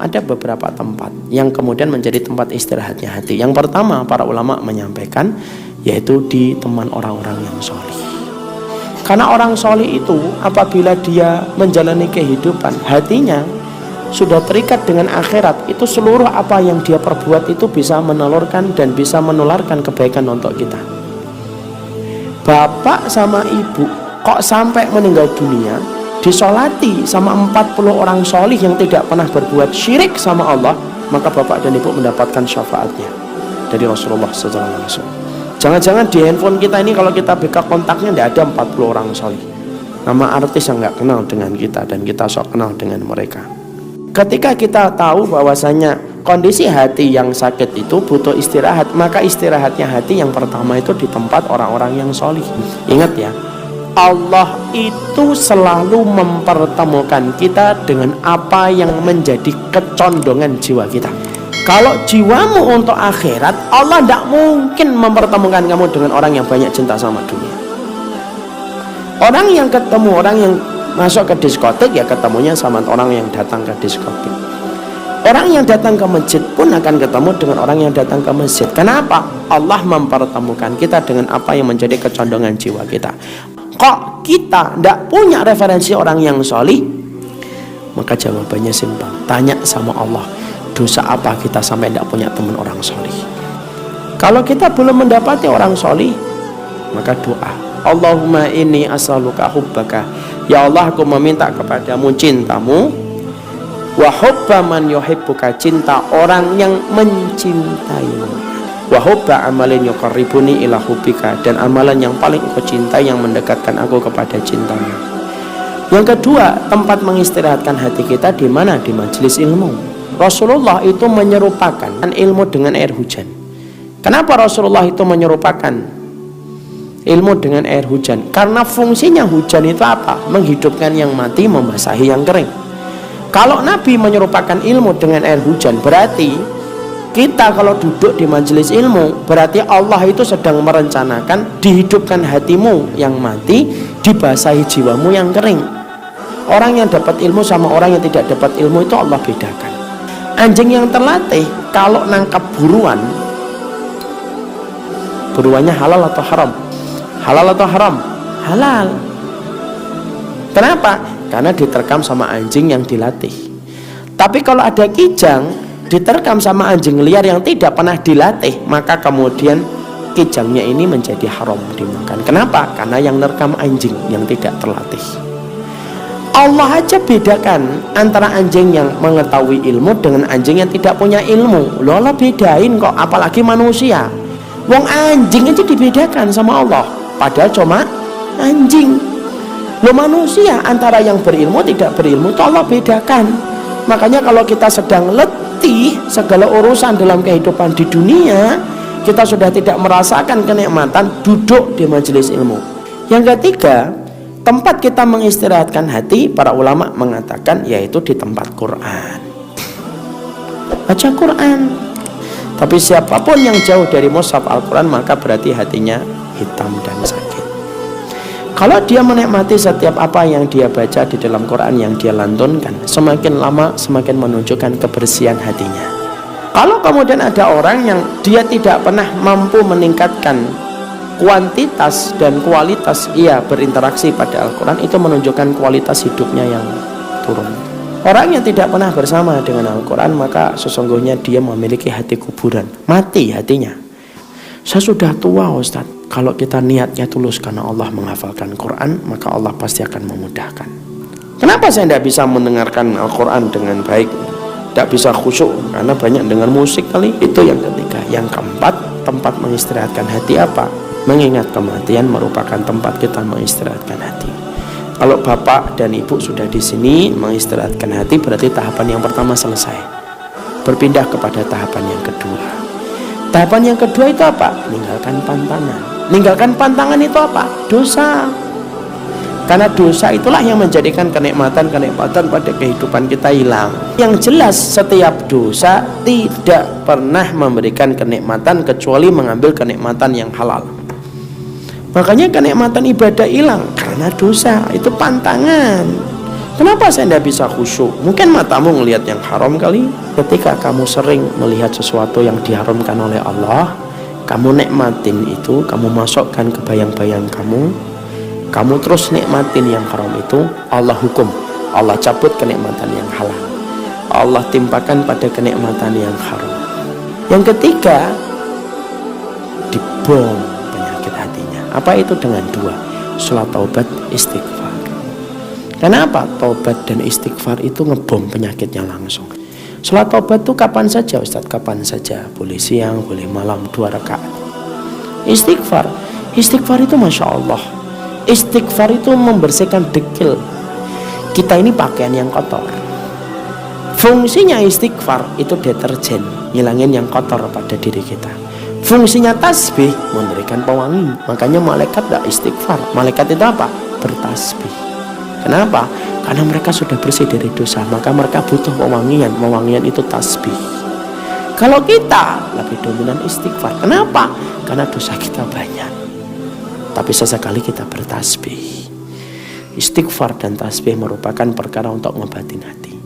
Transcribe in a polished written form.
ada beberapa tempat yang kemudian menjadi tempat istirahatnya hati. Yang pertama, para ulama menyampaikan, yaitu di teman orang-orang yang solih. Karena orang solih itu apabila dia menjalani kehidupan, hatinya sudah terikat dengan akhirat, itu seluruh apa yang dia perbuat itu bisa menelurkan dan bisa menularkan kebaikan untuk kita. Bapak sama ibu kok sampai meninggal dunia disolati sama 40 orang solih yang tidak pernah berbuat syirik sama Allah, maka bapak dan ibu mendapatkan syafaatnya dari Rasulullah SAW. Jangan-jangan di handphone kita ini kalau kita buka kontaknya tidak ada 40 orang solih, nama artis yang nggak kenal dengan kita dan kita sok kenal dengan mereka. Ketika kita tahu bahwasanya kondisi hati yang sakit itu butuh istirahat, maka istirahatnya hati yang pertama itu di tempat orang-orang yang solih. Ingat ya, Allah itu selalu mempertemukan kita dengan apa yang menjadi kecondongan jiwa kita. Kalau jiwamu untuk akhirat, Allah tidak mungkin mempertemukan kamu dengan orang yang banyak cinta sama dunia. Orang yang ketemu orang yang masuk ke diskotik, ya ketemunya sama orang yang datang ke diskotik. Orang yang datang ke masjid pun akan ketemu dengan orang yang datang ke masjid. Kenapa? Allah mempertemukan kita dengan apa yang menjadi kecondongan jiwa kita. Kok kita tidak punya referensi orang yang solih? Maka jawabannya simpel, tanya sama Allah, dosa apa kita sampai tidak punya teman orang solih? Kalau kita belum mendapati orang solih, maka doa, Allahumma inni as'aluka hubbaka, ya Allah aku meminta kepadamu cintamu, wa hubba man yuhibbuka, cinta orang yang mencintaimu, wa hubba amalin yuqarribuni ila hubbika, dan amalan yang paling aku cintai yang mendekatkan aku kepada cintamu. Yang kedua, tempat mengistirahatkan hati kita di mana? Di majelis ilmu. Rasulullah itu menyerupakan ilmu dengan air hujan. Kenapa Rasulullah itu menyerupakan ilmu dengan air hujan? Karena fungsinya hujan itu apa? Menghidupkan yang mati, membasahi yang kering. Kalau Nabi menyerupakan ilmu dengan air hujan, berarti kita kalau duduk di majelis ilmu, berarti Allah itu sedang merencanakan dihidupkan hatimu yang mati, dibasahi jiwamu yang kering. Orang yang dapat ilmu sama orang yang tidak dapat ilmu itu Allah bedakan. Anjing yang terlatih kalau nangkap buruan, buruannya halal atau haram? Halal atau haram? Halal. Kenapa? Karena diterkam sama anjing yang dilatih. Tapi kalau ada kijang diterkam sama anjing liar yang tidak pernah dilatih, maka kemudian kijangnya ini menjadi haram dimakan. Kenapa? Karena yang nerekam anjing yang tidak terlatih. Allah aja bedakan antara anjing yang mengetahui ilmu dengan anjing yang tidak punya ilmu. Loh, Allah bedain kok, apalagi manusia. Wong anjing aja dibedakan sama Allah, padahal cuma anjing. Loh, manusia antara yang berilmu tidak berilmu itu Allah bedakan. Makanya kalau kita sedang letih segala urusan dalam kehidupan di dunia, kita sudah tidak merasakan kenikmatan duduk di majelis ilmu. Yang ketiga, tempat kita mengistirahatkan hati, para ulama mengatakan yaitu di tempat Quran. Baca Quran. Tapi siapapun yang jauh dari mushaf Al-Quran, maka berarti hatinya hitam dan sakit. Kalau dia menikmati setiap apa yang dia baca di dalam Quran yang dia lantunkan, semakin lama semakin menunjukkan kebersihan hatinya. Kalau kemudian ada orang yang dia tidak pernah mampu meningkatkan kuantitas dan kualitas ia berinteraksi pada Al-Quran, itu menunjukkan kualitas hidupnya yang turun. Orang yang tidak pernah bersama dengan Al-Quran, maka sesungguhnya dia memiliki hati kuburan, mati hatinya. Saya sudah tua Ustaz. Kalau kita niatnya tulus karena Allah menghafalkan Quran, maka Allah pasti akan memudahkan. Kenapa saya tidak bisa mendengarkan Al-Quran dengan baik, tidak bisa khusyuk? Karena banyak dengar musik kali. Itu yang ketiga. Yang keempat, tempat mengistirahatkan hati apa? Mengingat kematian merupakan tempat kita mengistirahatkan hati. Kalau bapak dan ibu sudah di sini mengistirahatkan hati, berarti tahapan yang pertama selesai. Berpindah kepada tahapan yang kedua. Tahapan yang kedua itu apa? Meninggalkan pantangan. Meninggalkan pantangan itu apa? Dosa. Karena dosa itulah yang menjadikan kenikmatan-kenikmatan pada kehidupan kita hilang. Yang jelas setiap dosa tidak pernah memberikan kenikmatan kecuali mengambil kenikmatan yang halal. Makanya kenikmatan ibadah hilang karena dosa. Itu pantangan. Kenapa saya tidak bisa khusyuk? Mungkin matamu melihat yang haram kali. Ketika kamu sering melihat sesuatu yang diharamkan oleh Allah, kamu nikmatin itu, kamu masukkan ke bayang-bayang kamu terus nikmatin yang haram itu, Allah hukum, Allah cabut kenikmatan yang halal, Allah timpakan pada kenikmatan yang haram. Yang ketiga, dibom penyakit hatinya. Apa itu? Dengan dua, sholat taubat, istighfar. Kenapa? Taubat dan istighfar itu ngebom penyakitnya langsung. Sholat taubat itu kapan saja Ustaz? Kapan saja, boleh siang, boleh malam, 2 rakaat. Istighfar itu Masya Allah, istighfar itu membersihkan dekil kita ini, pakaian yang kotor. Fungsinya istighfar itu deterjen, ngilangin yang kotor pada diri kita. Fungsinya tasbih, memberikan pewangi. Makanya malaikat tidak istighfar, malaikat itu apa? Bertasbih. Kenapa? Karena mereka sudah bersih dari dosa, maka mereka butuh pewangian. Pewangian itu tasbih. Kalau kita lebih dominan istighfar. Kenapa? Karena dosa kita banyak, tapi sesekali kita bertasbih. Istighfar dan tasbih merupakan perkara untuk ngobatin hati.